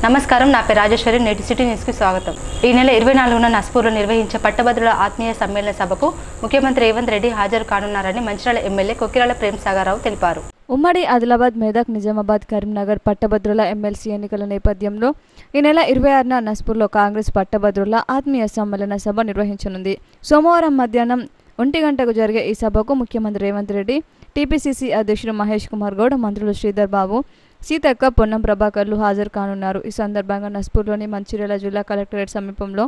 నమస్కారం, నా పేరు రాజేశ్వరి. నేటి సిటీ న్యూస్కి స్వాగతం. ఈ నెల 24న నస్పూర్లో నిర్వహించే పట్టభద్రుల ఆత్మీయ సమ్మేళన సభకు ముఖ్యమంత్రి రేవంత్ రెడ్డి హాజరు కానున్నారని మంచిర్యాల ఎమ్మెల్యే కొక్కిరాల ప్రేమ్సాగరరావు తెలిపారు. ఉమ్మడి ఆదిలాబాద్, మెదక్, నిజామాబాద్, కరీంనగర్ పట్టభద్రుల ఎమ్మెల్సీ ఎన్నికల నేపథ్యంలో ఈ నెల 26న నస్పూర్లో కాంగ్రెస్ పట్టభద్రుల ఆత్మీయ సమ్మేళన సభ నిర్వహించనుంది. సోమవారం మధ్యాహ్నం 1 గంటకు జరిగే ఈ సభకు ముఖ్యమంత్రి రేవంత్ రెడ్డి, టీపీసీసీ అధ్యక్షుడు మహేష్ కుమార్ గౌడ్, మంత్రులు శ్రీధర్ బాబు, సీతక్క, పొన్నం ప్రభాకర్లు హాజరు కానున్నారు. ఈ సందర్భంగా నస్పూర్లోని మంచిర్యాల జిల్లా కలెక్టరేట్ సమీపంలో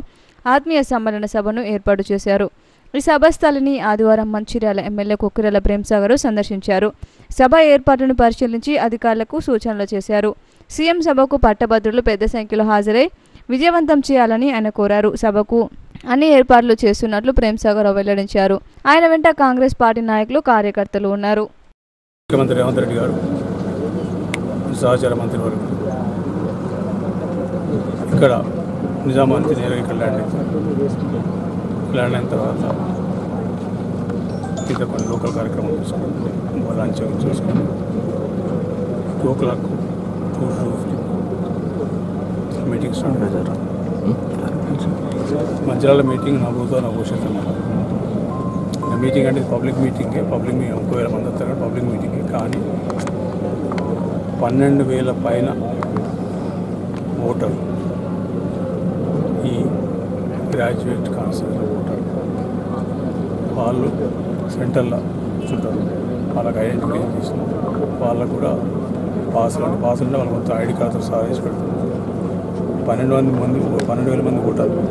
ఆత్మీయ సమ్మేళన సభను ఏర్పాటు చేశారు. ఈ సభ స్థలిని ఆదివారం మంచిర్యాల ఎమ్మెల్యే కొక్కిరాల ప్రేమ్సాగర్ సందర్శించారు. సభ ఏర్పాటును పరిశీలించి అధికారులకు సూచనలు చేశారు. సీఎం సభకు పట్టభద్రులు పెద్ద సంఖ్యలో హాజరై విజయవంతం చేయాలని ఆయన కోరారు. సభకు అన్ని ఏర్పాట్లు చేస్తున్నట్లు ప్రేమ్సాగర్ వెల్లడించారు. ఆయన వెంట కాంగ్రెస్ పార్టీ నాయకులు, కార్యకర్తలు ఉన్నారు. ముఖ్యమంత్రి రేవంత్ రెడ్డి గారు, సహచార మంత్రివర్గం ఇక్కడ నిజామాబాద్ నుంచి నేరుగా ఇక్కడ ల్యాండ్ అయిన తర్వాత ఇంకా కొన్ని లోకల్ కార్యక్రమాలు చూసుకుంటే లంచ్ చూసుకుంటే 2 o'clock మీటింగ్ స్టార్ట్ చేశారు. మంచిర్యాల మీటింగ్ నా భవిష్యత్తు మీటింగ్ అంటే పబ్లిక్ మీటింగే. పబ్లిక్ 30,000 మంది వస్తారు. పబ్లిక్ మీటింగే. కానీ 12,000 పైన ఓటర్, ఈ గ్రాడ్యుయేట్ కాన్స్టిట్యూషన్ ఓటర్ వాళ్ళు సెంటర్లో కూర్చుంటారు. వాళ్ళకి ఐడెంటిఫికేషన్ చేసినారు. వాళ్ళకు కూడా పాసులు ఉంటే వాళ్ళు మొత్తం ఐడి కార్డుతో సహా చేసి పెడతారు. 12,000 మంది ఓటర్లు,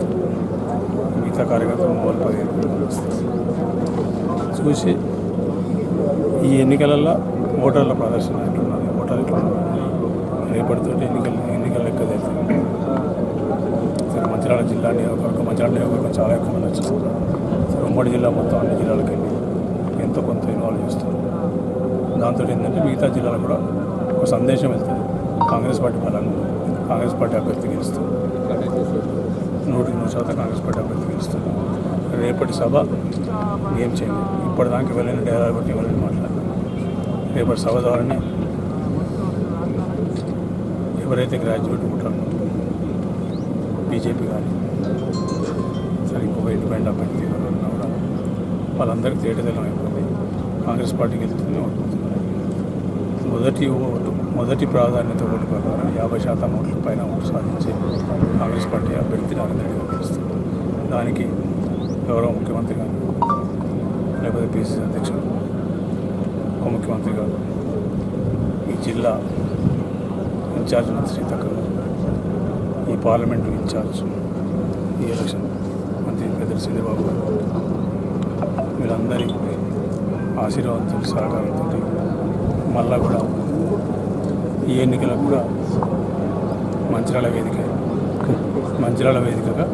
మిగతా కార్యకర్తలు 15,000 మంది వస్తారు. చూసి ఈ ఎన్నికలలో ఓటర్ల ప్రదర్శన ఎట్లున్నది, ఓటర్ ఎట్లున్నది, రేపటితో ఎన్నికల లెక్క తెలుస్తుంది. సరే, మంచిర్యాల జిల్లా నియోజకవర్గం చాలా ఎక్కువ మంది వచ్చినారు. సరే, ఉమ్మడి జిల్లా మొత్తం అన్ని జిల్లాలకు వెళ్ళి ఎంతో కొంత ఇన్వాల్వ్ చేస్తారు. దాంతో ఏంటంటే మిగతా జిల్లాలో కూడా ఒక సందేశం వెళ్తుంది. కాంగ్రెస్ పార్టీ బలంగా, కాంగ్రెస్ పార్టీ అభ్యర్థి గెలుస్తుంది. 100% కాంగ్రెస్ పార్టీ అభ్యర్థి గెలుస్తుంది. రేపటి సభ ఏం చేయాలి, ఇప్పటిదాకా వెళ్ళిన డైలాగ్ బట్టి వెళ్ళని మాట్లాడాలి. రేపటి సభ ద్వారానే ఎవరైతే గ్రాడ్యుయేట్ ఉంటారో బీజేపీ కానీ సరే ఇంకొక ఇండిపెండెంట్ అభ్యర్థి ఎవరైనా కూడా వాళ్ళందరికీ తేటతెల్లం అయిపోయింది. కాంగ్రెస్ పార్టీకి వెళ్తుంది, ఓడిపోతున్నారు. మొదటి ప్రాధాన్యత ఓటు ప్రకారం 50% ఓట్ల పైన ఓటు సాధించి కాంగ్రెస్ పార్టీ అభ్యర్థి నరేంద్ర రెడ్డి గారు గెలుస్తుంది. దానికి గౌరవ ముఖ్యమంత్రి గారు, లేకపోతే పీసీసీ అధ్యక్షుడు, ఉప ముఖ్యమంత్రి గారు, ఈ జిల్లా ఇన్ఛార్జ్ మంత్రి సీతక్క గారు, ఈ పార్లమెంటు ఇన్ఛార్జ్, ఈ ఎలక్షన్ మంత్రి పెద్ద శ్రీధర్బాబు గారు, వీళ్ళందరి ఆశీర్వాదంతో, సహకారంతో మళ్ళా కూడా ఈ ఎన్నికలకు కూడా మంచిర్యాల వేదికగా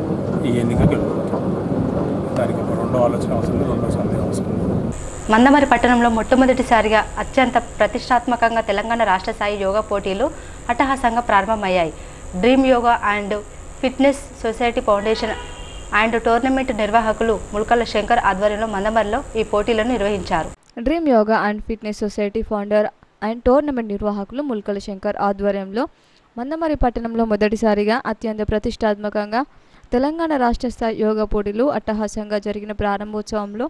ఈ ఎన్నిక గెలుపుతాం. దానికి ఒక రెండో ఆలోచన అవసరం, రెండో సందేహం అవసరం. మందమరి పట్టణంలో మొట్టమొదటిసారిగా అత్యంత ప్రతిష్టాత్మకంగా తెలంగాణ రాష్ట్ర స్థాయి యోగా పోటీలు అట్టహాసంగా ప్రారంభమయ్యాయి. Dream yoga and fitness society foundation and tournament నిర్వాహకులు ముల్కల శంకర్ ఆధ్వర్యంలో మందమరిలో ఈ పోటీలను నిర్వహించారు. Dream yoga and fitness society founder and tournament నిర్వాహకులు ముల్కల శంకర్ ఆధ్వర్యంలో మందమరి పట్టణంలో మొదటిసారిగా అత్యంత ప్రతిష్టాత్మకంగా తెలంగాణ రాష్ట్ర స్థాయి యోగా పోటీలు అట్టహాసంగా జరిగిన ప్రారంభోత్సవంలో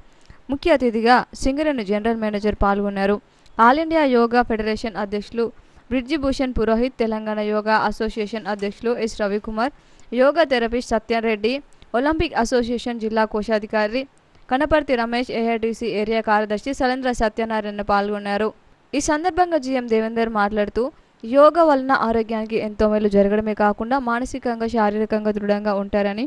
ముఖ్య అతిథిగా సింగరేణి జనరల్ మేనేజర్ పాల్గొన్నారు. ఆల్ ఇండియా యోగా ఫెడరేషన్ అధ్యక్షులు బ్రిడ్జిభూషణ్ పురోహిత్, తెలంగాణ యోగా అసోసియేషన్ అధ్యక్షులు S Ravikumar, yoga therapist Satyareddy, olympic association జిల్లా కోశాధికారి కనపర్తి రమేష్, ఏఐటీసీ ఏరియా కార్యదర్శి సలేంద్ర సత్యనారాయణ పాల్గొన్నారు. ఈ సందర్భంగా జీఎం దేవేందర్ మాట్లాడుతూ, యోగా వలన ఆరోగ్యానికి ఎంతో మేలు జరగడమే కాకుండా మానసికంగా, శారీరకంగా దృఢంగా ఉంటారని,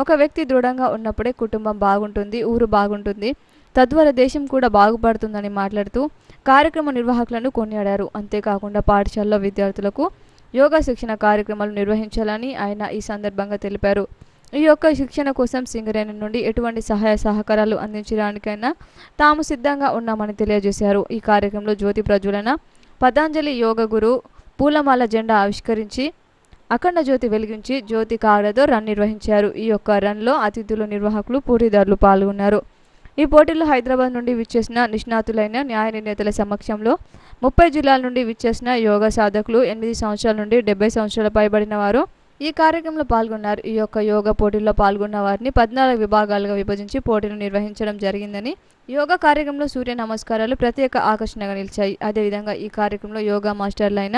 ఒక వ్యక్తి దృఢంగా ఉన్నప్పుడే కుటుంబం బాగుంటుంది, ఊరు బాగుంటుంది, తద్వారా దేశం కూడా బాగుపడుతుందని మాట్లాడుతూ కార్యక్రమ నిర్వాహకులను కొనియాడారు. అంతేకాకుండా పాఠశాలలో విద్యార్థులకు యోగా శిక్షణ కార్యక్రమాలు నిర్వహించాలని ఆయన ఈ సందర్భంగా తెలిపారు. ఈ యొక్క శిక్షణ కోసం సింగరేణి నుండి ఎటువంటి సహాయ సహకారాలు అందించడానికైనా తాము సిద్ధంగా ఉన్నామని తెలియజేశారు. ఈ కార్యక్రమంలో జ్యోతి ప్రజ్వలన, పతంజలి యోగ గురు పూలమాల జెండా ఆవిష్కరించి అఖండ జ్యోతి వెలిగించి జ్యోతి కాగడతో రన్ నిర్వహించారు. ఈ యొక్క రన్లో అతిథులు, నిర్వాహకులు, పోటీదారులు పాల్గొన్నారు. ఈ పోటీలో హైదరాబాద్ నుండి విచ్చేసిన నిష్ణాతులైన న్యాయ నిర్ణేతల సమక్షంలో 30 జిల్లాల నుండి విచ్చేసిన యోగా సాధకులు 8 సంవత్సరాల నుండి 70 సంవత్సరాల పైబడిన వారు ఈ కార్యక్రమంలో పాల్గొన్నారు. ఈ యొక్క యోగా పోటీల్లో పాల్గొన్న వారిని 14 విభాగాలుగా విభజించి పోటీలు నిర్వహించడం జరిగిందని, యోగా కార్యక్రమంలో సూర్య నమస్కారాలు ప్రత్యేక ఆకర్షణగా నిలిచాయి. అదేవిధంగా ఈ కార్యక్రమంలో యోగా మాస్టర్లైన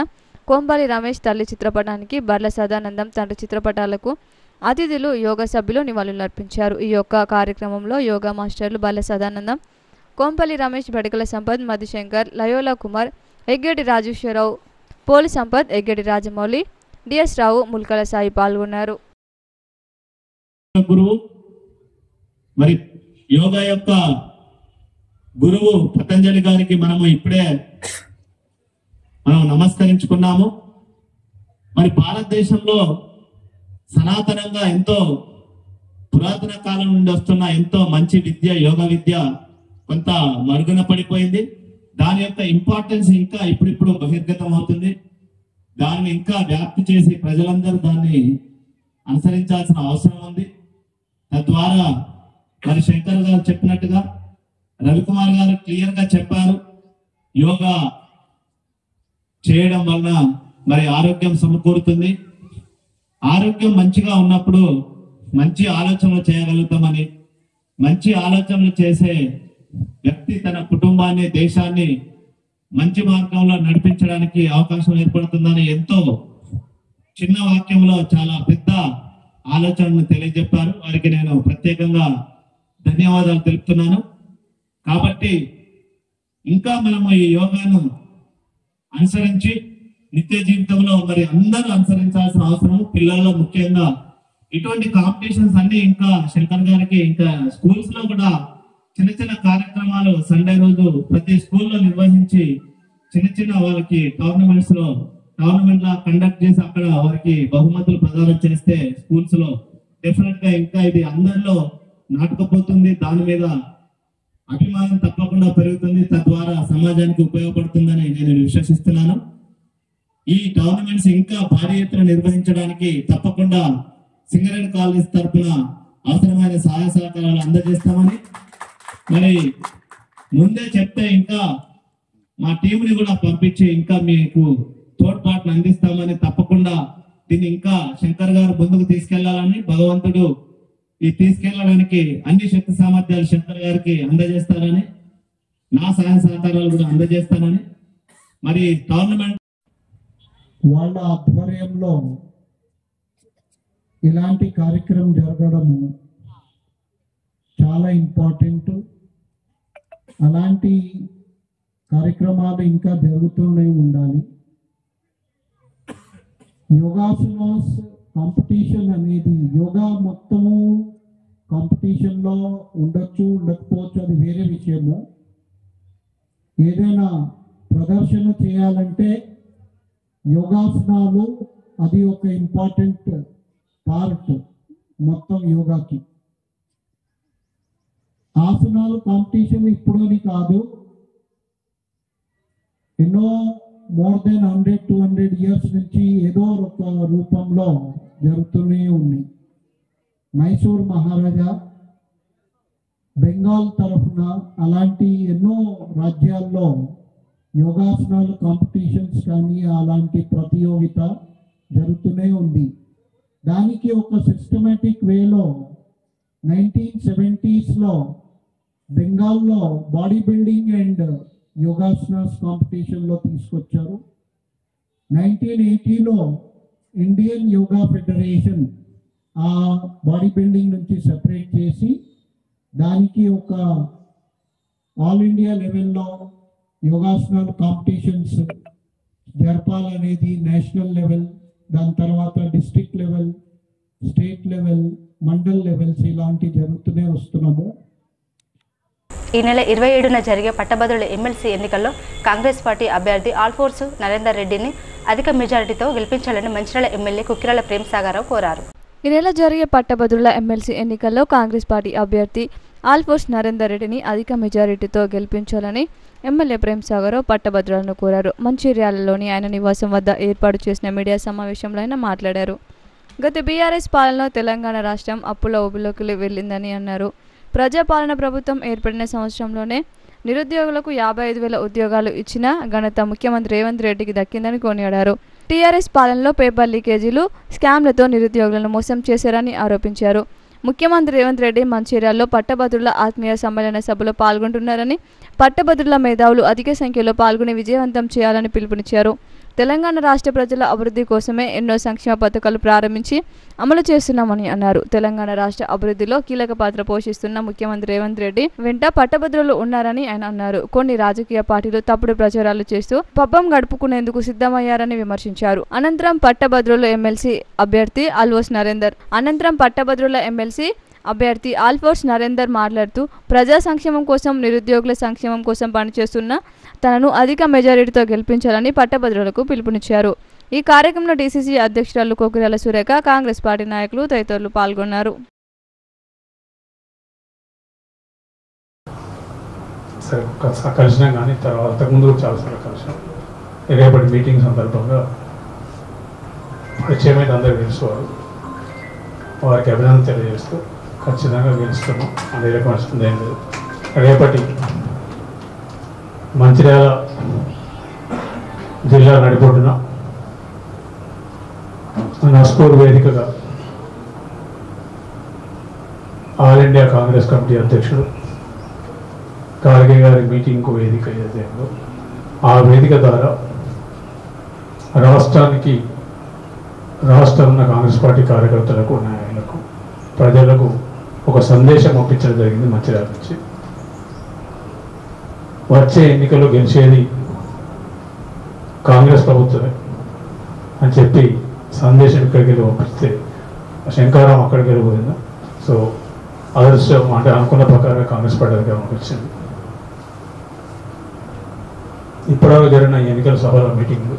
కొంబలి రమేష్ తల్లి చిత్రపటానికి, బర్ల సదానందం తండ్రి చిత్రపటాలకు అతిథులు యోగా సభ్యులు నివాళులర్పించారు. ఈ యొక్క కార్యక్రమంలో యోగా మాస్టర్లు బర్ల సదానందం, కొంపల్లి రమేష్, బడికల సంపత్, మధుశంకర్, లయోలా కుమార్, ఎగ్గేటి రాజేశ్వరరావు, పోలి సంపత్, ఎగ్గేటి రాజమౌళి, డిఎస్ రావు, ముల్కల సాయి పాల్గొన్నారు. గురువు మరి యోగా యొక్క గురువు పతంజలి గారికి మనం నమస్కరించుకున్నాము. మరి భారతదేశంలో సనాతనంగా ఎంతో పురాతన కాలం నుండి వస్తున్న ఎంతో మంచి విద్య, యోగా విద్య కొంత మరుగున పడిపోయింది. దాని యొక్క ఇంపార్టెన్స్ ఇంకా ఇప్పుడిప్పుడు బహిర్గతం అవుతుంది. దాన్ని ఇంకా వ్యాప్తి చేసి ప్రజలందరూ దాన్ని అనుసరించాల్సిన అవసరం ఉంది. తద్వారా మరి శంకర్ గారు చెప్పినట్టుగా, రవికుమార్ గారు క్లియర్ గా చెప్పారు, యోగా చేయడం వలన మరి ఆరోగ్యం సమకూరుతుంది. ఆరోగ్యం మంచిగా ఉన్నప్పుడు మంచి ఆలోచనలు చేయగలుగుతామని, మంచి ఆలోచనలు చేసే వ్యక్తి తన కుటుంబాన్ని, దేశాన్ని మంచి మార్గంలో నడిపించడానికి అవకాశం ఏర్పడుతుందని ఎంతో చిన్న వాక్యంలో చాలా పెద్ద ఆలోచనను తెలియజెప్పారు. వారికి నేను ప్రత్యేకంగా ధన్యవాదాలు తెలుపుతున్నాను. కాబట్టి ఇంకా మనము ఈ యోగాను అనుసరించి నిత్య జీవితంలో మరి అందరూ అనుసరించాల్సిన అవసరం, పిల్లల్లో ముఖ్యంగా ఇటువంటి కాంపిటీషన్స్ అన్ని ఇంకా శంకర్ గారికి ఇంకా స్కూల్స్ లో కూడా చిన్న చిన్న కార్యక్రమాలు సండే రోజు ప్రతి స్కూల్లో నిర్వహించి చిన్న చిన్న వాళ్ళకి టోర్నమెంట్ లా కండక్ట్ చేసి అక్కడ వారికి బహుమతులు ప్రదానం చేస్తే స్కూల్స్ లో డెఫినెట్ గా ఇంకా ఇది అందరిలో నాటుకుపోతుంది. దాని మీద అభిమానం తప్పకుండా పెరుగుతుంది. తద్వారా సమాజానికి ఉపయోగపడుతుందని నేను విశ్వసిస్తున్నాను. ఈ టోర్నమెంట్స్ ఇంకా భారీ ఎత్తున నిర్వహించడానికి తప్పకుండా సింగరేణి కాలేజ్ తరఫున అవసరమైన సహాయ సహకారాలు అందజేస్తామని, మరి ముందే చెప్తే ఇంకా మా టీంని కూడా పంపించి ఇంకా మీకు తోడ్పాటును అందిస్తామని, తప్పకుండా దీన్ని ఇంకా శంకర్ గారు ముందుకు తీసుకెళ్లాలని, భగవంతుడు ఈ తీసుకెళ్లడానికి అన్ని శక్తి సామర్థ్యాలు శంకర్ గారికి అందజేస్తారని, నా సహాయ సహకారాలు కూడా అందజేస్తానని, మరి టోర్నమెంట్ వాళ్ళ ఆధ్వర్యంలో ఇలాంటి కార్యక్రమం జరగడము చాలా ఇంపార్టెంట్. అలాంటి కార్యక్రమాలు ఇంకా జరుగుతూనే ఉండాలి. యోగాసనాస్ కాంపిటీషన్ అనేది, యోగా మొత్తము కాంపిటీషన్లో ఉండొచ్చు, ఉండకపోవచ్చు, అది వేరే విషయము. ఏదైనా ప్రదర్శన చేయాలంటే యోగాసనాలు అది ఒక ఇంపార్టెంట్ పార్ట్ మొత్తం యోగాకి. ఆసనాలు కాంపిటీషన్ ఇప్పుడని కాదు, ఎన్నో మోర్ దెన్ 100-200 ఇయర్స్ నుంచి ఏదో ఒక రూపంలో జరుగుతూనే ఉంది. మైసూర్ మహారాజా, బెంగాల్ తరఫున అలాంటి ఎన్నో రాజ్యాల్లో యోగాసనాలు కాంపిటీషన్స్ కానీ అలాంటి ప్రతియోగిత జరుగుతూనే ఉంది. దానికి ఒక సిస్టమేటిక్ వేలో 1970s బెంగాల్లో బాడీ బిల్డింగ్ అండ్ యోగాసనాస్ కాంపిటీషన్లో తీసుకొచ్చారు. 1980లో ఇండియన్ యోగా ఫెడరేషన్ ఆ బాడీ బిల్డింగ్ నుంచి సెపరేట్ చేసి దానికి ఒక ఆల్ ఇండియా లెవెల్లో యోగాసనాలు కాంపిటీషన్స్ జరపాలనేది నేషనల్ లెవెల్, దాని తర్వాత district level, state level, mandal levels ఇలాంటి జరుగుతూనే వస్తున్నాము. ఈ నెల 27న జరిగే పట్టభద్రుల ఎమ్మెల్సీ ఎన్నికల్లో కాంగ్రెస్ పార్టీ అభ్యర్థి ఆల్ఫోర్స్ నరేందర్ రెడ్డిని అధిక మెజారిటీతో గెలిపించాలని మంచిర్యాల ఎమ్మెల్యే కుక్కిరాల ప్రేమసాగరరావు కోరారు. ఈ నెల జరిగే పట్టభద్రుల ఎమ్మెల్సీ ఎన్నికల్లో కాంగ్రెస్ పార్టీ అభ్యర్థి ఆల్ఫోర్స్ నరేందర్ రెడ్డిని అధిక మెజారిటీతో గెలిపించాలని ఎమ్మెల్యే ప్రేమసాగరరావు పట్టభద్రులను కోరారు. మంచిర్యాలలోని ఆయన నివాసం వద్ద ఏర్పాటు చేసిన మీడియా సమావేశంలో ఆయన మాట్లాడారు. గత బీఆర్ఎస్ పాలనలో తెలంగాణ రాష్ట్రం అప్పుల ఊబిలోకి వెళ్ళిందని అన్నారు. ప్రజాపాలన ప్రభుత్వం ఏర్పడిన సంవత్సరంలోనే నిరుద్యోగులకు 55,000 ఉద్యోగాలు ఇచ్చిన ఘనత ముఖ్యమంత్రి రేవంత్ రెడ్డికి దక్కిందని కొనియాడారు. టీఆర్ఎస్ పాలనలో పేపర్ లీకేజీలు, స్కామ్లతో నిరుద్యోగులను మోసం చేశారని ఆరోపించారు. ముఖ్యమంత్రి రేవంత్ రెడ్డి మంచిర్యాలలో పట్టభద్రుల ఆత్మీయ సమ్మేళన సభలో పాల్గొంటున్నారని, పట్టభద్రుల మేధావులు అధిక సంఖ్యలో పాల్గొని విజయవంతం చేయాలని పిలుపునిచ్చారు. తెలంగాణ రాష్ట్ర ప్రజల అభివృద్ధి కోసమే ఎన్నో సంక్షేమ పథకాలు ప్రారంభించి అమలు చేస్తున్నామని అన్నారు. తెలంగాణ రాష్ట్ర అభివృద్ధిలో కీలక పాత్ర పోషిస్తున్న ముఖ్యమంత్రి రేవంత్ రెడ్డి వెంట పట్టభద్రులు ఉన్నారని ఆయన అన్నారు. కొన్ని రాజకీయ పార్టీలు తప్పుడు ప్రచారాలు చేస్తూ పబ్బం గడుపుకునేందుకు సిద్ధమయ్యారని విమర్శించారు. అనంతరం పట్టభద్రుల ఎమ్మెల్సీ అభ్యర్థి ఆల్ఫోర్స్ నరేందర్ మాట్లాడుతూ ప్రజా సంక్షేమం కోసం, నిరుద్యోగుల సంక్షేమం కోసం పనిచేస్తున్న తనను అధిక మెజారిటీతో గెలిపించాలని పట్టభద్రులకు పిలుపునిచ్చారు. ఈ కార్యక్రమంలో డీసీసీ అధ్యక్షురాలు కోకిరాల సురేఖ, కాంగ్రెస్ పార్టీ నాయకులు తదితరులు పాల్గొన్నారు. కలిసినా కానీ తర్వాత అంతకుముందు చాలాసార్లు కలిసినాం. రేపటి మీటింగ్ సందర్భంగా పరిచయమైతే అందరూ తెలుసుకోవాలి. వారికి అభినందన తెలియజేస్తూ ఖచ్చితంగా గెలుస్తున్నాం. అదే వస్తుంది ఏం లేదు. రేపటి మంచిర్యాల జిల్లా నడిపొడ్డున నస్పూర్ వేదికగా ఆల్ ఇండియా కాంగ్రెస్ కమిటీ అధ్యక్షుడు ఖార్గే గారి మీటింగ్కు వేదిక ఏదైందో ఆ వేదిక ద్వారా రాష్ట్రంలో ఉన్న కాంగ్రెస్ పార్టీ కార్యకర్తలకు, నాయకులకు, ప్రజలకు ఒక సందేశం పంపించడం జరిగింది. మంచిర్యాల నుంచి వచ్చే ఎన్నికల్లో గెలిచేది కాంగ్రెస్ ప్రభుత్వమే అని చెప్పి సందేశం ఇక్కడికి వెళ్ళి పంపిస్తే శంకారాం అక్కడికి వెళ్ళిపోయింది. సో అదృష్టం అంటే అనుకున్న ప్రకారంగా కాంగ్రెస్ పార్టీ అధికారంలోకి వచ్చింది. ఇప్పటివరకు జరిగిన ఎన్నికల సభల మీటింగ్లు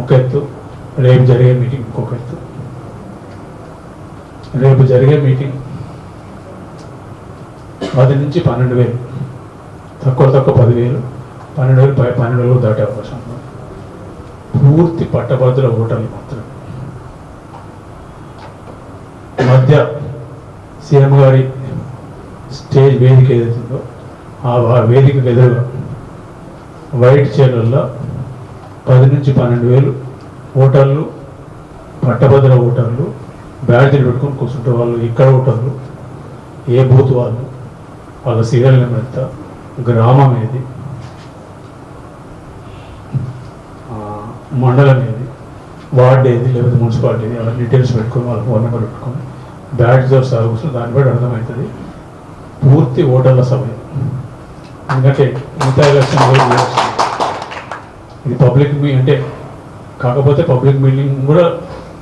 ఒక ఎత్తు, రేపు జరిగే మీటింగ్ ఇంకొక ఎత్తు. రేపు జరిగే మీటింగ్ 10 నుంచి 12,000, తక్కువ 10,000, 12,000 దాటే అవకాశం ఉంది. పూర్తి పట్టభద్రుల ఓటర్లు మాత్రమే. మధ్య సీఎం గారి స్టేజ్ వేదిక ఏదైతుందో ఆ వేదికకు ఎదురుగా వైట్ చైర్లలో 10 నుంచి 12,000 ఓటర్లు, పట్టభద్రుల ఓటర్లు బ్యాడ్జీలు పెట్టుకొని కూర్చుంటే వాళ్ళు ఇక్కడ ఓటర్లు, ఏ బూత్ వాళ్ళు, వాళ్ళ సీరియల్ నెంబర్ ఎంత, గ్రామం ఏది, మండలం ఏది, వార్డ్ ఏది, లేకపోతే మున్సిపాలిటీ ఏది, అలా డీటెయిల్స్ పెట్టుకొని వాళ్ళ ఫోన్ నెంబర్ పెట్టుకొని బ్యాడ్జ్తో సహా కూర్చొని దాన్ని బట్టి అర్థమవుతుంది పూర్తి ఓటర్ల సభ. ఎందుకంటే మిగతా ఎలక్షన్ ఇది పబ్లిక్ అంటే కాకపోతే పబ్లిక్ మీటింగ్ కూడా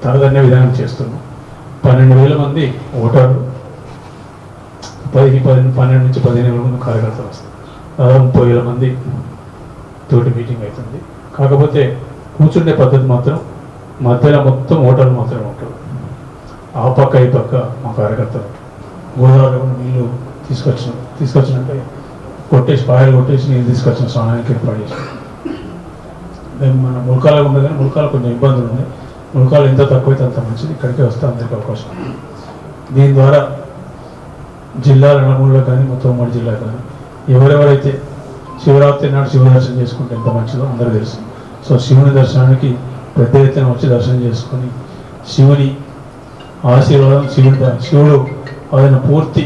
తరదన్నే విధానం చేస్తున్నాం. 12,000 మంది ఓటర్లు, 12 నుంచి 15,000 మంది కార్యకర్తలు వస్తారు. దాదాపు 30,000 మంది తోటి మీటింగ్ అవుతుంది. కాకపోతే కూర్చుండే పద్ధతి మాత్రం మధ్యలో మొత్తం ఓటర్లు మాత్రమే ఉంటారు. ఆ పక్క ఈ పక్క మా కార్యకర్తలు గోదావరిలో నీళ్ళు తీసుకొచ్చినట్టే కొట్టేసి పాయలు కొట్టేసి నీళ్ళు తీసుకొచ్చిన స్నానానికి ఏర్పాటు చేసి మేము మన ముల్కాలో ఉంది. కానీ ముల్కాలో కొంచెం ఇబ్బందులు ఉన్నాయి. ముల్కాలు ఎంత తక్కువైతే అంత మంచిది. ఇక్కడికే వస్తే అందరికీ అవకాశం. దీని ద్వారా జిల్లాల నలుమూలలో కానీ మొత్తం ఉమ్మడి జిల్లా కానీ ఎవరెవరైతే శివరాత్రి నాడు శివ దర్శనం చేసుకుంటే ఎంత మంచిదో అందరూ తెలుసు. సో శివుని దర్శనానికి పెద్ద ఎత్తున వచ్చి దర్శనం చేసుకొని శివుని ఆశీర్వాదం, శివుడు అదైనా పూర్తి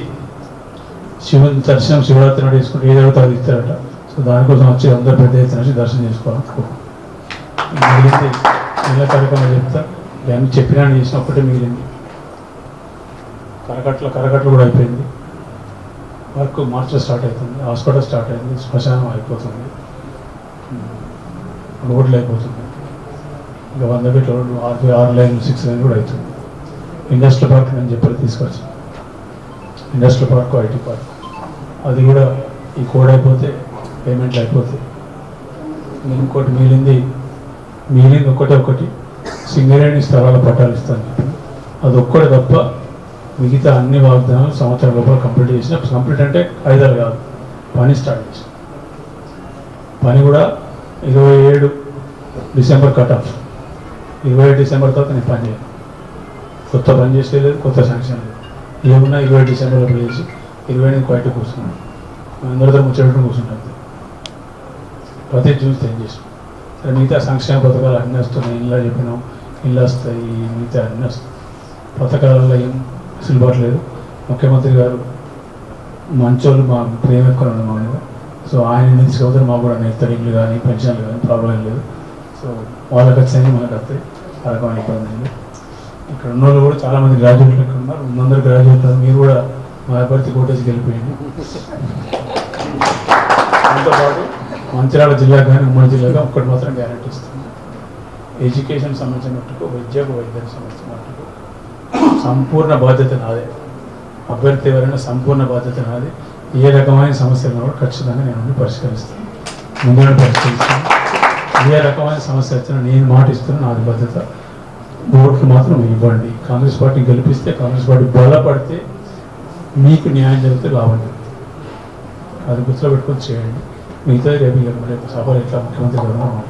శివుని దర్శనం శివరాత్రి నాడు చేసుకుంటే ఏదైతే అది ఇస్తారట. సో దానికోసం వచ్చి అందరూ పెద్ద ఎత్తున వచ్చి దర్శనం చేసుకోవాలి. మిగిలింది నెల కార్యక్రమం చెప్తా. దాన్ని చెప్పినా చేసిన ఒక్కటే మిగిలింది. కరకట్లు కూడా అయిపోయింది. వర్క్ మార్చిలో స్టార్ట్ అవుతుంది. హాస్పిటల్ స్టార్ట్ అయింది. శ్మశానం అయిపోతుంది. రోడ్లు అయిపోతుంది. ఇంకా 100 ఫీట్ల రోడ్లు 6 లైన్లు 6 లైన్లు కూడా అవుతుంది. ఇండస్ట్రియల్ పార్క్ నేను చెప్పి తీసుకొచ్చాను. ఇండస్ట్రియల్ పార్క్, ఐటీ పార్క్ అది కూడా ఈ కోడ్ అయిపోతే పేమెంట్లు అయిపోతాయి. ఇంకోటి మిగిలింది ఒకటి సింగరేణి స్థలాల పట్టాలు ఇస్తాను చెప్పి అది ఒక్కటి తప్ప మిగతా అన్ని వాగ్దానాలు సంవత్సరం లోపల కంప్లీట్ చేసిన. కంప్లీట్ అంటే 5 ఏళ్ళు కాదు, పని స్టార్ట్ చేసిన. పని కూడా 27 డిసెంబర్ కట్ ఆఫ్. 27 డిసెంబర్ తర్వాత నేను పని చేయను. కొత్త పని చేసేది లేదు, కొత్త శాంక్షన్ లేదు. ఏమన్నా 20 డిసెంబర్లో చేసి 28 బయట కూర్చున్నాం. అందరితో ముచ్చటం కూర్చుంటాం. ప్రతి చూస్తే ఏం చేసాం. సరే మిగతా సంక్షేమ పథకాలు అన్నీ వస్తున్నాయి. ఇలా చెప్పినాం, ఇల్లు వస్తాయి, మిగతా అన్నీ వస్తాయి. పథకాలలో ఏం వెసులుబాటు లేదు. ముఖ్యమంత్రి గారు మంచోళ్ళు, మా ప్రేమ ఎక్కువ మా మీద. సో ఆయన తీసుకపోతే మాకు కూడా నేర్తారు, ఇల్లు కానీ పెన్షన్లు కానీ ప్రాబ్లం లేదు. సో వాళ్ళకి వచ్చాయి, మనకు వస్తాయి, ఆ రకమైన ఇబ్బంది లేదు. ఇక్కడ ఉన్న వాళ్ళు కూడా చాలామంది గ్రాడ్యుయేట్లు ఇక్కడ ఉన్నారు. 100 గ్రాడ్యుయేట్లు. మీరు కూడా మా అభ్యర్థి కోటేసి గెలిపోయింది. దాంతోపాటు మంచిర్యాల జిల్లాకు కానీ ఉమ్మడి జిల్లాగా ఒక్కటి మాత్రం గ్యారెంటీ ఇస్తుంది. ఎడ్యుకేషన్ సంబంధించిన మట్టుకు, విద్యకు వైద్యానికి సంబంధించిన మట్టుకు సంపూర్ణ బాధ్యత నాదే. అభ్యర్థి ఎవరైనా సంపూర్ణ బాధ్యత నాది. ఏ రకమైన సమస్యలను కూడా ఖచ్చితంగా నేను పరిష్కరిస్తాను, ముందుగా పరిష్కరిస్తాను. ఏ రకమైన సమస్య వచ్చినా నేను మాట ఇస్తున్నాను, నాది బాధ్యత. ఓట్లు మాత్రం ఇవ్వండి. కాంగ్రెస్ పార్టీ గెలిపిస్తే, కాంగ్రెస్ పార్టీ బలపడితే మీకు న్యాయం జరిగితే లాభం జరుగుతుంది. అది గుర్తులో పెట్టుకొని చేయండి. మిగతా రేపు సభలు ఎట్లా ముఖ్యమంత్రి గారు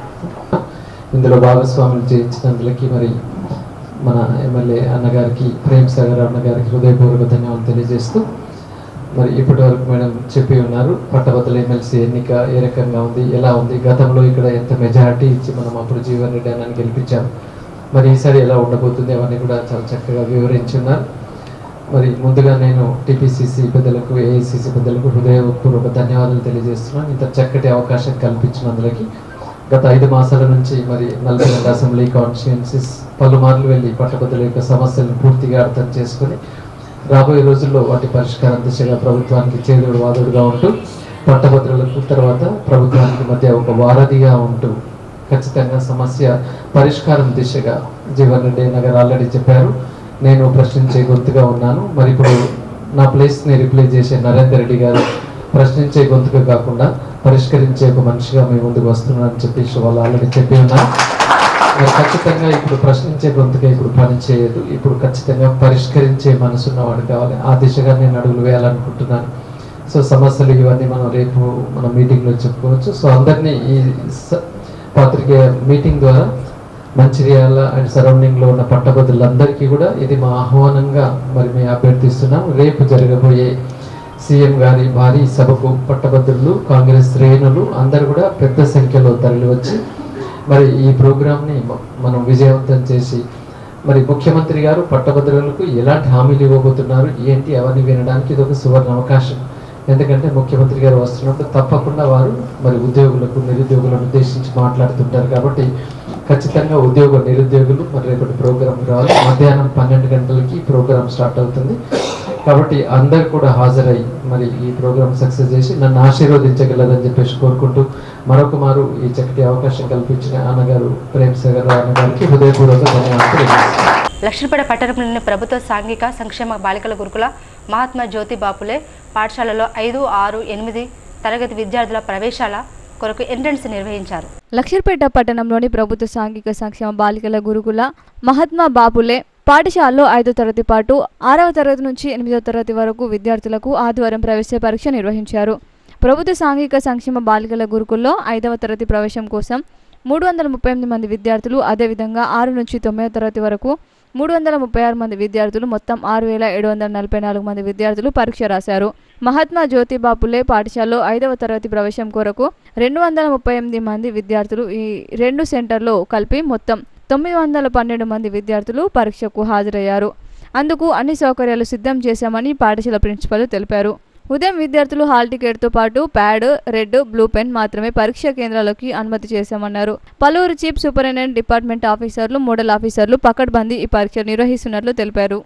ఇందులో భాగస్వాములు చేయించినందులకి మరి మన ఎమ్మెల్యే అన్నగారికి, ప్రేమ్ సాగర్ అన్నగారికి హృదయపూర్వక ధన్యవాదాలు తెలియజేస్తూ, మరి ఇప్పటి వరకు మేడం చెప్పి ఉన్నారు పట్టభద్రుల ఎమ్మెల్సీ ఎన్నిక ఏ రకంగా ఉంది, ఎలా ఉంది, గతంలో ఇక్కడ ఎంత మెజారిటీ ఇచ్చి మనం అప్పుడు జీవన్ రెడ్డి అన్నని గెలిపించాం, మరి ఈసారి ఎలా ఉండబోతుంది అవన్నీ కూడా చాలా చక్కగా వివరించున్నారు. మరి ముందుగా నేను టీపీసీసీ పెద్దలకు, ఏఐసీసీ పెద్దలకు హృదయపూర్వక ధన్యవాదాలు తెలియజేస్తున్నాను. ఇంత చక్కటి అవకాశం కల్పించినందులకి. గత 5 మాసాల నుంచి మరి 42 అసెంబ్లీ కాన్స్టిట్యుయెన్సీస్ పలుమార్లు వెళ్ళి పట్టభద్రుల యొక్క సమస్యలను పూర్తిగా అర్థం చేసుకుని రాబోయే రోజుల్లో వాటి పరిష్కారం దిశగా ప్రభుత్వానికి చేదుడు వాదుడుగా ఉంటూ, పట్టభద్రులకు తర్వాత ప్రభుత్వానికి మధ్య ఒక వారధిగా ఉంటూ ఖచ్చితంగా సమస్య పరిష్కారం దిశగా జీవన్ రెడ్డి నగర్ ఆల్రెడీ చెప్పారు, నేను ప్రశ్నించే గొంతుగా ఉన్నాను. మరి ఇప్పుడు నా ప్లేస్ని రిప్లేస్ చేసే నరేందర్ రెడ్డి గారు ప్రశ్నించే గొంతుగా కాకుండా పరిష్కరించే ఒక మనిషిగా మీ ముందుకు వస్తున్నానని చెప్పేసి వాళ్ళు ఆల్రెడీ చెప్పి ఉన్నారు. మరి ఖచ్చితంగా ఇప్పుడు ప్రశ్నించే గొంతుగా ఇప్పుడు పని చేయదు. ఇప్పుడు ఖచ్చితంగా పరిష్కరించే మనసున్నవాడు కావాలి. ఆ దిశగా నేను అడుగులు వేయాలనుకుంటున్నాను. సో సమస్యలు ఇవన్నీ మనం రేపు మన మీటింగ్లో చెప్పుకోవచ్చు. సో అందరినీ ఈ పత్రిక మీటింగ్ ద్వారా మంచిర్యాల అండ్ సరౌండింగ్లో ఉన్న పట్టభద్రులందరికీ కూడా ఇది మా ఆహ్వానంగా మరి మేము అభ్యర్థిస్తున్నాం. రేపు జరగబోయే సీఎం గారి భారీ సభకు పట్టభద్రులు, కాంగ్రెస్ శ్రేణులు అందరూ కూడా పెద్ద సంఖ్యలో తరలి వచ్చి మరి ఈ ప్రోగ్రామ్ని మనం విజయవంతం చేసి మరి ముఖ్యమంత్రి గారు పట్టభద్రులకు ఎలాంటి హామీలు ఇవ్వబోతున్నారు ఏంటి అవన్నీ వినడానికి ఇది ఒక సువర్ణ అవకాశం. ఎందుకంటే ముఖ్యమంత్రి గారు వస్తున్నప్పుడు తప్పకుండా వారు మరి ఉద్యోగులకు, నిరుద్యోగులను ఉద్దేశించి మాట్లాడుతుంటారు. కాబట్టి ఖచ్చితంగా ఉద్యోగ నిరుద్యోగులు మరి రేపటి ప్రోగ్రాం రావాలి. మధ్యాహ్నం 12 గంటలకి ప్రోగ్రాం స్టార్ట్ అవుతుంది. కాబట్టి అందరు కూడా హాజరై మరి ఈ ప్రోగ్రామ్ సక్సెస్ చేసి నన్ను ఆశీర్వదించగలరని చెప్పేసి కోరుకుంటూ మరొక మారు ఈ చక్కటి అవకాశం కల్పించిన అన్నగారు ప్రేమ్ సాగర్ అన్నగారికి హృదయపూర్వక ధన్యవాదాలు. లక్ష్మీపేట పట్టణంలోని ప్రభుత్వ సాంఘిక సంక్షేమ బాలికల గురుకుల మహాత్మా జ్యోతి బాపులే పాఠశాలలో 5, 6, 8 తరగతి విద్యార్థుల ప్రవేశాల కొరకు ఎంట్రన్స్ నిర్వహించారు. లక్ష్మీపేట పట్టణంలోని ప్రభుత్వ సాంఘిక సంక్షేమ బాలికల గురుకుల మహాత్మా బాపులే పాఠశాలలో 5వ తరగతి పాటు 6వ తరగతి నుంచి 8వ తరగతి వరకు విద్యార్థులకు ఆదివారం ప్రవేశ పరీక్ష నిర్వహించారు. ప్రభుత్వ సాంఘిక సంక్షేమ బాలికల గురుకుల్లో 5వ తరగతి ప్రవేశం కోసం 338 మంది విద్యార్థులు, అదేవిధంగా 6 నుంచి 9వ తరగతి వరకు 336 మంది విద్యార్థులు, మొత్తం 6,744 మంది విద్యార్థులు పరీక్ష రాశారు. మహాత్మా జ్యోతి బాపులే పాఠశాలలో 5వ తరగతి ప్రవేశం కొరకు 238 మంది విద్యార్థులు, ఈ 2 సెంటర్లో కలిపి మొత్తం 912 మంది విద్యార్థులు పరీక్షకు హాజరయ్యారు. అందుకు అన్ని సౌకర్యాలు సిద్ధం చేశామని పాఠశాల ప్రిన్సిపల్ తెలిపారు. ఉదయం విద్యార్థులు హాల్ టికెట్తో పాటు ప్యాడ్, రెడ్, బ్లూ పెన్ మాత్రమే పరీక్షా కేంద్రాలకి అనుమతి చేశామన్నారు. పలువురు చీఫ్ సూపరింటెండెంట్, డిపార్ట్మెంట్ ఆఫీసర్లు, మోడల్ ఆఫీసర్లు పకడ్బందీ ఈ పరీక్ష నిర్వహిస్తున్నట్లు తెలిపారు.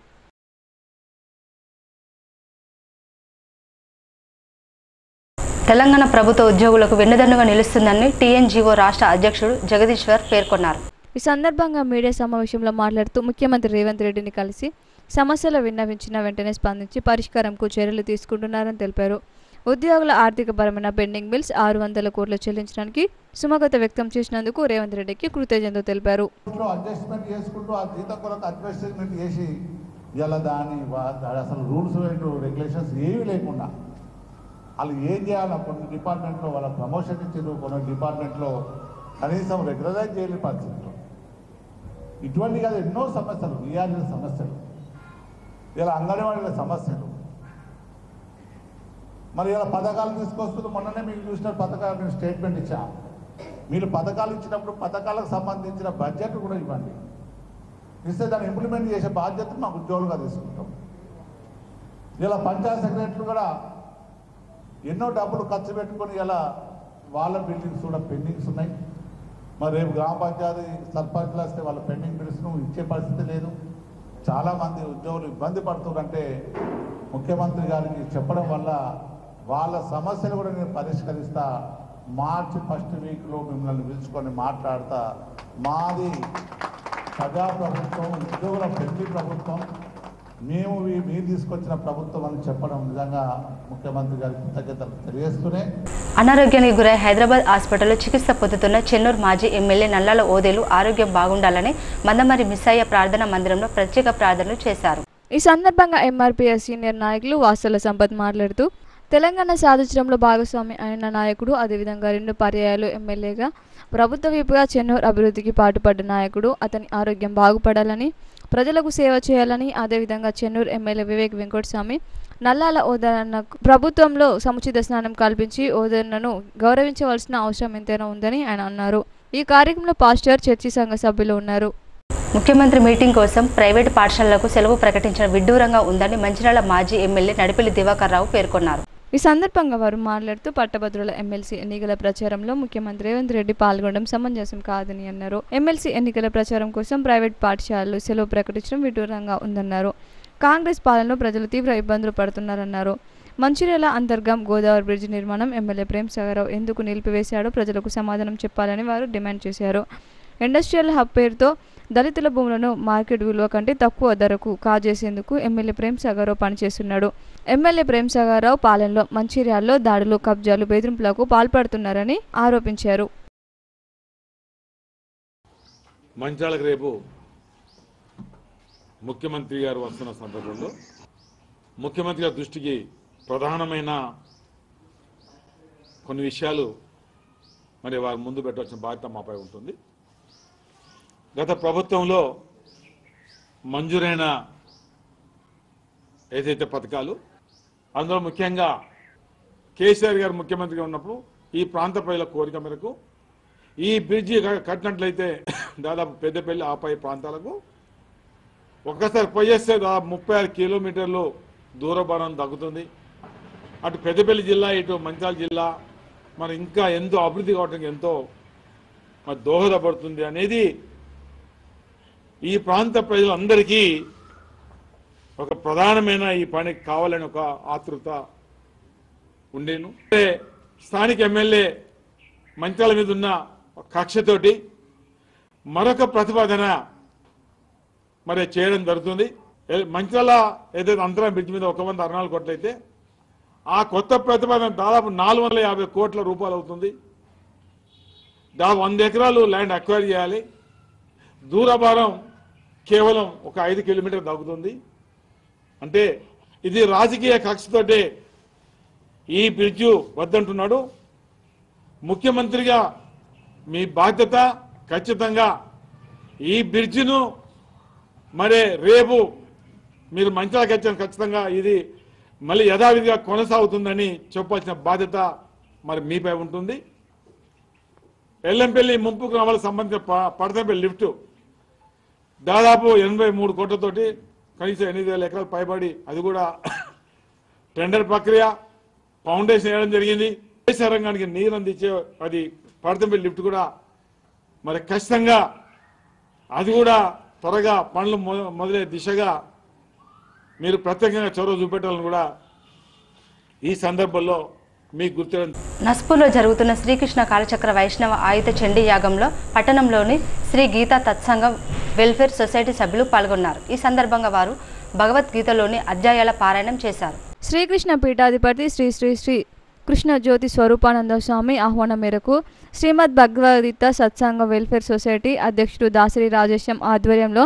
తెలంగాణ ప్రభుత్వ ఉద్యోగులకు వెన్నుదన్నుగా నిలుస్తుందని టీఎన్జీఓ రాష్ట్ర అధ్యక్షుడు జగదీశ్వర్ పేర్కొన్నారు. ఈ సందర్భంగా మీడియా సమావేశంలో మాట్లాడుతూ ముఖ్యమంత్రి రేవంత్ రెడ్డిని కలిసి సమస్యలు విన్నవించిన వెంటనే స్పందించి పరిష్కారంకు చర్యలు తీసుకుంటున్నారని తెలిపారు. ఉద్యోగుల ఆర్థికపరమైన పెండింగ్ బిల్స్ 600 కోట్లు చెల్లించడానికి సుమగత వ్యక్తం చేసినందుకు రేవంత్ రెడ్డికి కృతజ్ఞతలు తెలిపారు. అడ్జస్ట్మెంట్ చేసుకుంటూ ఆ జీతం కొరకు అడ్జస్ట్మెంట్ చేసి ఇలా దాని అసలు రూల్స్ రెగ్యులేషన్స్ ఏమీ లేకుండా వాళ్ళు ఏం చేయాలో కొన్ని డిపార్ట్మెంట్లో వాళ్ళ ప్రమోషన్ ఇచ్చారు, కొన్ని డిపార్ట్మెంట్లో కనీసం రెగ్యులరైజ్ చేయలేని పరిస్థితులు. ఇటువంటి కాదు ఎన్నో సమస్యలు, వీఆర్ఎల్ సమస్యలు. ఇలా అంగన్వాడీల సమస్యలు, మరి ఇలా పథకాలు తీసుకొస్తున్నారు. మొన్ననే మీకు చూసిన పథకాలు మేము స్టేట్మెంట్ ఇచ్చాం. మీరు పథకాలు ఇచ్చినప్పుడు పథకాలకు సంబంధించిన బడ్జెట్ కూడా ఇవ్వండి. ఇస్తే దాన్ని ఇంప్లిమెంట్ చేసే బాధ్యత మా ఉద్యోగులుగా తీసుకుంటాం. ఇలా పంచాయత్ సెక్రటరీలు కూడా ఎన్నో డబ్బులు ఖర్చు పెట్టుకొని ఇలా వాళ్ళ బిల్డింగ్స్ కూడా పెండింగ్స్ ఉన్నాయి. మరి రేపు గ్రామ పంచాయతీ సర్పంచ్లు వస్తే వాళ్ళ పెండింగ్ బిల్స్ను ఇచ్చే పరిస్థితి లేదు. చాలామంది ఉద్యోగులు ఇబ్బంది పడుతున్నారంటే ముఖ్యమంత్రి గారికి చెప్పడం వల్ల వాళ్ళ సమస్యలు కూడా నేను పరిష్కరిస్తా. మార్చి 1st వీక్లో మిమ్మల్ని పిలుచుకొని మాట్లాడతా. మాది ప్రజాప్రభుత్వం, ఉద్యోగుల ఫ్రెండ్లీ ప్రభుత్వం, మేము మీరు తీసుకొచ్చిన ప్రభుత్వం అని చెప్పడం నిజంగా ముఖ్యమంత్రి గారికి కృతజ్ఞతలు తెలియజేస్తూనే అనారోగ్యానికి గురై హైదరాబాద్ హాస్పిటల్లో చికిత్స పొందుతున్న చెన్నూరు మాజీ ఎమ్మెల్యే నల్లాల ఓదేలు ఆరోగ్యం బాగుండాలని మందమరి మిస్సయ్య ప్రార్థనా మందిరంలో ప్రత్యేక ప్రార్థనలు చేశారు. ఈ సందర్భంగా ఎంఆర్పీఎస్ సీనియర్ నాయకులు వాసల సంపత్ మాట్లాడుతూ తెలంగాణ సాధించడంలో భాగస్వామి అయిన నాయకుడు, అదేవిధంగా 2 పర్యాయాలు ఎమ్మెల్యేగా ప్రభుత్వ వైపుగా చెన్నూరు అభివృద్ధికి పాటుపడ్డ నాయకుడు. అతని ఆరోగ్యం బాగుపడాలని, ప్రజలకు సేవ చేయాలని, అదేవిధంగా చెన్నూరు ఎమ్మెల్యే వివేక్ వెంకటస్వామి నల్లాల ఓదన్నకు ప్రభుత్వంలో సముచిత స్నానం కల్పించి ఓదన్నను గౌరవించవలసిన అవసరం ఎంతైనా ఉందని ఆయన అన్నారు. ఈ కార్యక్రమంలో పాస్టర్, చర్చి సంఘ సభ్యులు ఉన్నారు. ముఖ్యమంత్రి మీటింగ్ కోసం ప్రైవేటు పాఠశాలలకు సెలవు ప్రకటించడం విడ్డూరంగా ఉందని మంచిర్యాల మాజీ ఎమ్మెల్యే నడిపెల్లి దివాకర్ రావు పేర్కొన్నారు. ఈ సందర్భంగా వారు మాట్లాడుతూ పట్టభద్రుల ఎమ్మెల్సీ ఎన్నికల ప్రచారంలో ముఖ్యమంత్రి రేవంత్ రెడ్డి పాల్గొనడం సమంజసం కాదని అన్నారు. ఎమ్మెల్సీ ఎన్నికల ప్రచారం కోసం ప్రైవేట్ పాఠశాలలు సెలవు ప్రకటించడం విడ్డూరంగా ఉందన్నారు. కాంగ్రెస్ పాలనలో ప్రజలు తీవ్ర ఇబ్బందులు పడుతున్నారన్నారు. మంచిర్యాల అంతర్గం గోదావరి బ్రిడ్జి నిర్మాణం ఎమ్మెల్యే ప్రేమ్ సాగర్ రావు ఎందుకు నిలిపివేశాడో ప్రజలకు సమాధానం చెప్పాలని వారు డిమాండ్ చేశారు. ఇండస్ట్రియల్ హబ్ పేరుతో దళితుల భూములను మార్కెట్ విలువ కంటే తక్కువ ధరకు కాజేసేందుకు ఎమ్మెల్యే ప్రేమ్ సాగర్ రావు పనిచేస్తున్నాడు. ఎమ్మెల్యే ప్రేమ్ సాగర్ రావు పాలనలో మంచిర్యాలలో దాడులు, కబ్జాలు, బెదిరింపులకు పాల్పడుతున్నారని ఆరోపించారు. మంచిర్యాలకు రేపు ముఖ్యమంత్రి గారు వస్తున్న సందర్భంలో ముఖ్యమంత్రి గారి దృష్టికి ప్రధానమైన కొన్ని విషయాలు మరి వారు ముందు పెట్టవలసిన బాధ్యత మాపై ఉంటుంది. గత ప్రభుత్వంలో మంజూరైన ఏదైతే పథకాలు, అందులో ముఖ్యంగా కేసీఆర్ గారు ముఖ్యమంత్రిగా ఉన్నప్పుడు ఈ ప్రాంత ప్రజల కోరిక మేరకు ఈ బ్రిడ్జి కట్టినట్లయితే దాదాపు పెద్దపల్లి ఆపై ప్రాంతాలకు ఒక్కసారి పోయేస్తే దాదాపు 36 కిలోమీటర్లు దూరభారం తగ్గుతుంది. అటు పెద్దపల్లి జిల్లా, ఇటు మంచిర్యాల జిల్లా మరి ఇంకా ఎంతో అభివృద్ధి కావడానికి ఎంతో మరి దోహదపడుతుంది అనేది ఈ ప్రాంత ప్రజలందరికీ ఒక ప్రధానమైన ఈ పనికి కావాలని ఒక ఆతృత ఉండేను. స్థానిక ఎమ్మెల్యే మంచిర్యాల మీద ఉన్న కక్షతోటి మరొక ప్రతిపాదన మరి చేయడం జరుగుతుంది. మంచిర్యాల ఏదైతే అంతరం బ్రిడ్జ్ మీద 164 కోట్లు అయితే ఆ కొత్త ప్రతిపాదన దాదాపు 450 కోట్ల రూపాయలు అవుతుంది. దాదాపు 100 ఎకరాలు ల్యాండ్ అక్వైర్ చేయాలి. దూరభారం కేవలం ఒక 5 కిలోమీటర్ తగ్గుతుంది. అంటే ఇది రాజకీయ కక్షతోటే ఈ బ్రిడ్జు వద్దంటున్నాడు. ముఖ్యమంత్రిగా మీ బాధ్యత ఖచ్చితంగా ఈ బ్రిడ్జిను మరి రేపు మీరు మంచిర్యాలకు వచ్చారు, ఖచ్చితంగా ఇది మళ్ళీ యథావిధిగా కొనసాగుతుందని చెప్పాల్సిన బాధ్యత మరి మీపై ఉంటుంది. ఎల్లంపల్లి ముంపు గ్రామాలకు సంబంధించిన పడతంపల్లి లిఫ్ట్ దాదాపు 83 కోట్లతోటి కనీసం 8,000 ఎకరాలు పైబడి అది కూడా టెండర్ ప్రక్రియ, ఫౌండేషన్ వేయడం జరిగింది. దేశ రంగానికి నీరు అందించే అది పడతంపల్లి లిఫ్ట్ కూడా మరి ఖచ్చితంగా అది కూడా త్వరగా పనులు మొదలయ్యే దిశగా మీరు ప్రత్యేకంగా చొరవ చూపెట్టాలని కూడా ఈ సందర్భంలో మీకు గుర్తు. నస్పూర్లో జరుగుతున్న శ్రీకృష్ణ కాలచక్ర వైష్ణవ ఆయుధ చండీ యాగంలో పట్టణంలోని శ్రీ గీతా తత్సంగం వెల్ఫేర్ సొసైటీ సభ్యులు పాల్గొన్నారు. ఈ సందర్భంగా వారు భగవద్గీతలోని అధ్యాయాల పారాయణం చేశారు. శ్రీకృష్ణ పీఠాధిపతి శ్రీ శ్రీ శ్రీ కృష్ణ జ్యోతి స్వరూపానంద స్వామి ఆహ్వానం మేరకు శ్రీమద్ భగవద్గీత సత్సంగ వెల్ఫేర్ సొసైటీ అధ్యక్షుడు దాసరి రాజేశం ఆధ్వర్యంలో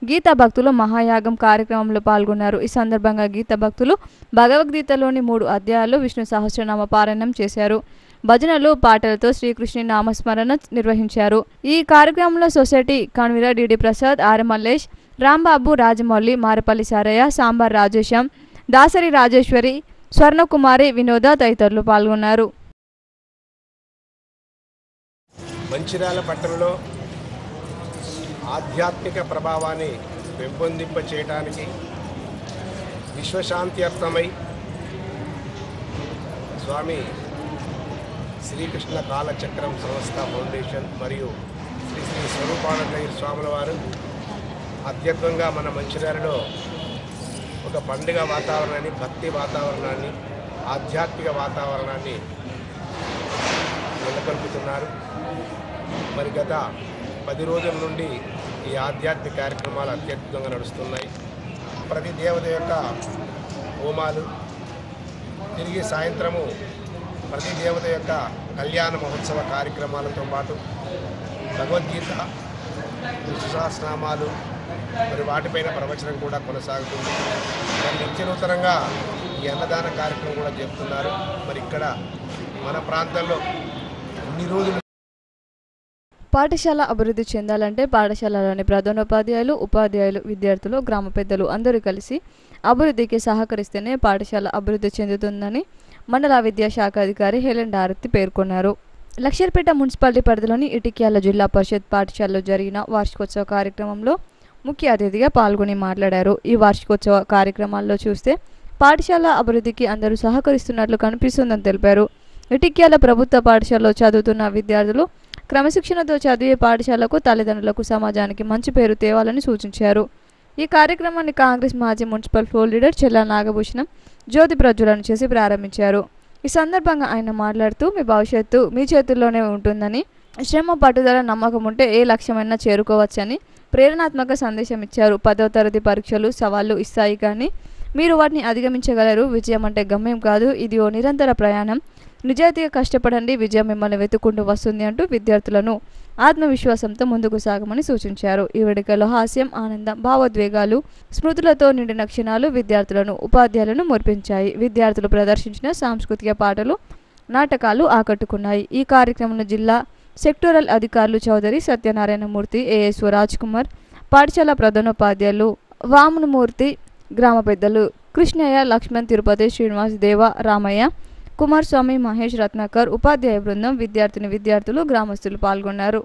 గీతా భక్తులు మహాయాగం కార్యక్రమంలో పాల్గొన్నారు. ఈ సందర్భంగా గీతా భక్తులు భగవద్గీతలోని 3 అధ్యాయాలు విష్ణు సహస్రనామ పారాయణం చేశారు. భజనలు, పాటలతో శ్రీకృష్ణుని నామస్మరణ నిర్వహించారు. ఈ కార్యక్రమంలో society convener DD Prasad, R Mallesh, Rambabu, Rajamouli, Marapalli Sarayya, Sambar Rajesham, Dasari Rajeshwari, Swarnakumari, Vinoda తదితరులు పాల్గొన్నారు. మంచిర్యాల పట్టణంలో ఆధ్యాత్మిక ప్రభావాన్ని పెంపొందింప చేయడానికి విశ్వశాంతి అర్థమై స్వామి శ్రీకృష్ణ కాలచక్రం సంస్థ ఫౌండేషన్ మరియు శ్రీ శ్రీ స్వరూపానందయ్య స్వాముల వారు అత్యద్భుతంగా మన మంచిర్యాలలో ఒక పండుగ వాతావరణాన్ని, భక్తి వాతావరణాన్ని, ఆధ్యాత్మిక వాతావరణాన్ని నెలకొల్పుతున్నారు. మరి గత 10 రోజుల నుండి ఈ ఆధ్యాత్మిక కార్యక్రమాలు అత్యద్భుతంగా నడుస్తున్నాయి. ప్రతి దేవత యొక్క హోమాలు, తిరిగి సాయంత్రము ప్రతి దేవత యొక్క కళ్యాణ మహోత్సవ కార్యక్రమాలతో పాటు భగవద్గీత, విష్ణు సహస్రనామాలు మరి వాటిపైన ప్రవచనం కూడా కొనసాగుతుంది. మరి నిత్యనూతనంగా ఈ అన్నదాన కార్యక్రమం కూడా జరుపుతున్నారు. మరి ఇక్కడ మన ప్రాంతంలో ఇన్ని రోజులు పాఠశాల అభివృద్ధి చెందాలంటే పాఠశాలలోని ప్రధానోపాధ్యాయులు, ఉపాధ్యాయులు, విద్యార్థులు, గ్రామ పెద్దలు అందరూ కలిసి అభివృద్ధికి సహకరిస్తేనే పాఠశాల అభివృద్ధి చెందుతుందని మండల విద్యాశాఖ అధికారి హెలెన్ డారతి పేర్కొన్నారు. లక్షర్పేట మున్సిపాలిటీ పరిధిలోని ఇటిక్యాల జిల్లా పరిషత్ పాఠశాలలో జరిగిన వార్షికోత్సవ కార్యక్రమంలో ముఖ్య అతిథిగా పాల్గొని మాట్లాడారు. ఈ వార్షికోత్సవ కార్యక్రమాల్లో చూస్తే పాఠశాల అభివృద్ధికి అందరూ సహకరిస్తున్నట్లు కనిపిస్తుందని తెలిపారు. ఇటిక్యాల ప్రభుత్వ పాఠశాలలో చదువుతున్న విద్యార్థులు క్రమశిక్షణతో చదివే పాఠశాలకు, తల్లిదండ్రులకు, సమాజానికి మంచి పేరు తేవాలని సూచించారు. ఈ కార్యక్రమాన్ని కాంగ్రెస్ మాజీ మున్సిపల్ ఫ్లోర్ లీడర్ చెల్లా నాగభూషణం జ్యోతి ప్రజ్వలన చేసి ప్రారంభించారు. ఈ సందర్భంగా ఆయన మాట్లాడుతూ, మీ భవిష్యత్తు మీ చేతుల్లోనే ఉంటుందని, శ్రమ, పట్టుదల, నమ్మకం ఉంటే ఏ లక్ష్యమైనా చేరుకోవచ్చని ప్రేరణాత్మక సందేశం ఇచ్చారు. 10వ తరగతి పరీక్షలు సవాళ్లు ఇస్తాయి, కానీ మీరు వాటిని అధిగమించగలరు. విజయం అంటే గమ్యం కాదు, ఇది ఓ నిరంతర ప్రయాణం. నిజాయితీగా కష్టపడండి, విజయం మిమ్మల్ని వెతుక్కుంటూ వస్తుంది అంటూ విద్యార్థులను ఆత్మవిశ్వాసంతో ముందుకు సాగమని సూచించారు. ఈ వేడుకలో హాస్యం, ఆనందం, భావోద్వేగాలు, స్మృతులతో నిండిన క్షణాలు విద్యార్థులను, ఉపాధ్యాయులను మురిపించాయి. విద్యార్థులు ప్రదర్శించిన సాంస్కృతిక పాటలు, నాటకాలు ఆకట్టుకున్నాయి. ఈ కార్యక్రమంలో జిల్లా సెక్టోరల్ అధికారులు చౌదరి సత్యనారాయణమూర్తి, ఏఎస్ఓ రాజ్ కుమార్, పాఠశాల ప్రధానోపాధ్యాయులు వామనమూర్తి, గ్రామ పెద్దలు కృష్ణయ్య, లక్ష్మణ్, తిరుపతి, శ్రీనివాస్, దేవ, రామయ్య, కుమారస్వామి, మహేష్, రత్నాకర్, ఉపాధ్యాయ బృందం, విద్యార్థులు, గ్రామస్తులు పాల్గొన్నారు.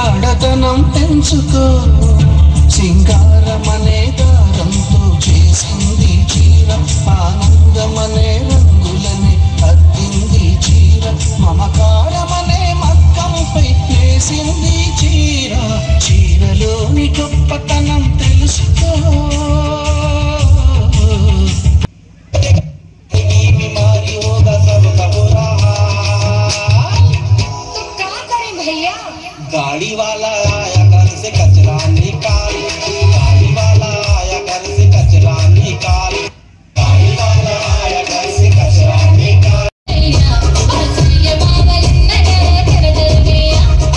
ఆడతనం పెంచుకో, సింగారమనే దారంతో చేసింది చీర, ఆనందమనే రంగులనే అద్దింది చీర, మమకారమనే మక్కంపై వేసింది చీర, చీరలోని గొప్పతనం తెలుసుకో. गाड़ी वाला आया घर से कचरा निकाल, गाड़ी वाला आया घर से कचरा निकाल, गाड़ी वाला आया घर से कचरा निकाल.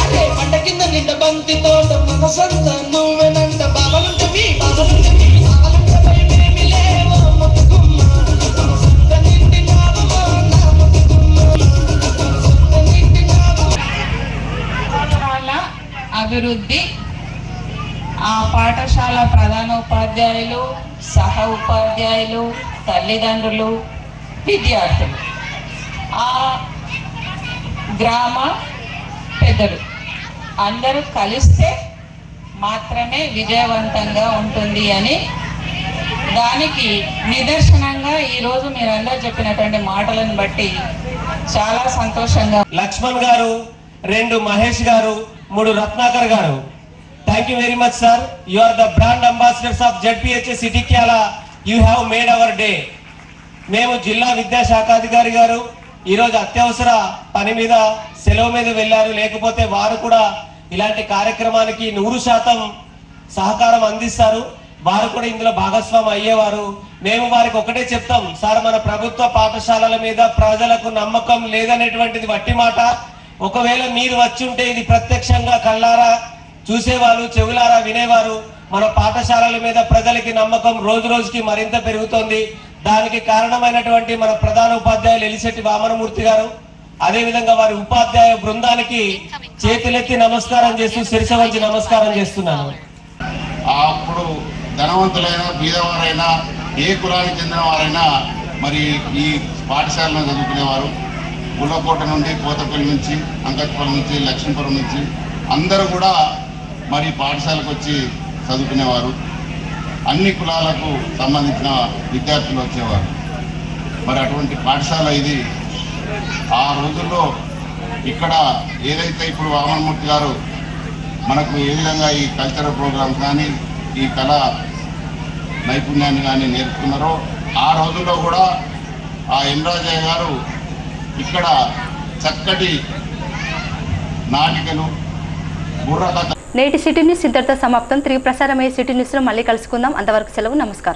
अरे पंड किंद निंड బంతి తోట మనసంత నువ్వెనంట, బావలుంటే మీ బావలుంటే మీ బావలుంటే పై మేమిలేవో ముక్కుమ్మ, మనసంత నిండినావు నా ముక్కుమ్మ, మనసంత నిండినావు. అభివృద్ధి ఆ పాఠశాల ప్రధానోపాధ్యాయులు, సహ ఉపాధ్యాయులు, తల్లిదండ్రులు, విద్యార్థులు, ఆ గ్రామ పెద్దలు అందరూ కలిస్తే మాత్రమే విజయవంతంగా ఉంటుంది అని, దానికి నిదర్శనంగా ఈరోజు మీరందరూ చెప్పినటువంటి మాటలను బట్టి చాలా సంతోషంగా. లక్ష్మణ్ గారు, 2 మహేష్ గారు, 3 రత్నాకర్ గారు, thank you very much sir. You are the brand ambassadors of ZPHS Itikyala. You have made our day. మేము జిల్లా విద్యాశాఖాధికారి గారు ఈరోజు అత్యవసర పని మీద సెలవు మీద వెళ్ళారు, లేకపోతే వారు కూడా ఇలాంటి కార్యక్రమానికి 100% సహకారం అందిస్తారు. వారు కూడా ఇందులో భాగస్వామి అయ్యేవారు. మేము వారికి ఒకటే చెప్తాం, సార్ మన ప్రభుత్వ పాఠశాలల మీద ప్రజలకు నమ్మకం లేదనేటువంటిది వట్టి మాట. ఒకవేళ మీరు వచ్చి ఉంటే ఇది ప్రత్యక్షంగా కళ్ళారా చూసేవాళ్ళు, చెవులారా వినేవారు. మన పాఠశాలల మీద ప్రజలకి నమ్మకం రోజు రోజుకి మరింత పెరుగుతోంది. దానికి కారణమైనటువంటి మన ప్రధాన ఉపాధ్యాయులు ఎలిశెట్టి వామనమూర్తి గారు, అదేవిధంగా వారి ఉపాధ్యాయ బృందానికి చేతులెత్తి నమస్కారం చేస్తూ శిరస వంచి నమస్కారం చేస్తున్నాను. అప్పుడు ధనవంతులైనా బీదవారైనా ఏ కులానికి చెందిన వారైనా మరి ఈ పాఠశాలలో చదువుకునేవారు. గుళ్ళకోట నుండి, కోతపల్లి నుంచి, అంకట్పల్లి నుంచి, లక్ష్మీపురం నుంచి అందరూ కూడా మరి పాఠశాలకు వచ్చి చదువుకునేవారు. అన్ని కులాలకు సంబంధించిన విద్యార్థులు వచ్చేవారు. మరి అటువంటి పాఠశాల ఇది. ఆ రోజుల్లో ఇక్కడ ఏదైతే ఇప్పుడు వామనమూర్తి గారు మనకు ఏ విధంగా ఈ కల్చరల్ ప్రోగ్రామ్స్ కానీ ఈ కళా నైపుణ్యాన్ని కానీ నేర్పుతున్నారో ఆ రోజుల్లో కూడా ఆ ఎం రాజయ్య గారు ఇక్కడ చక్కటి నాటికలు, బుర్రకథ. నేటి సిటీ న్యూస్ ఇంతటితో సమాప్తం. తిరిగి ప్రసారమయ్యే సిటీ న్యూస్లో మళ్ళీ కలుసుకుందాం. అంతవరకు సెలవు. నమస్కారం.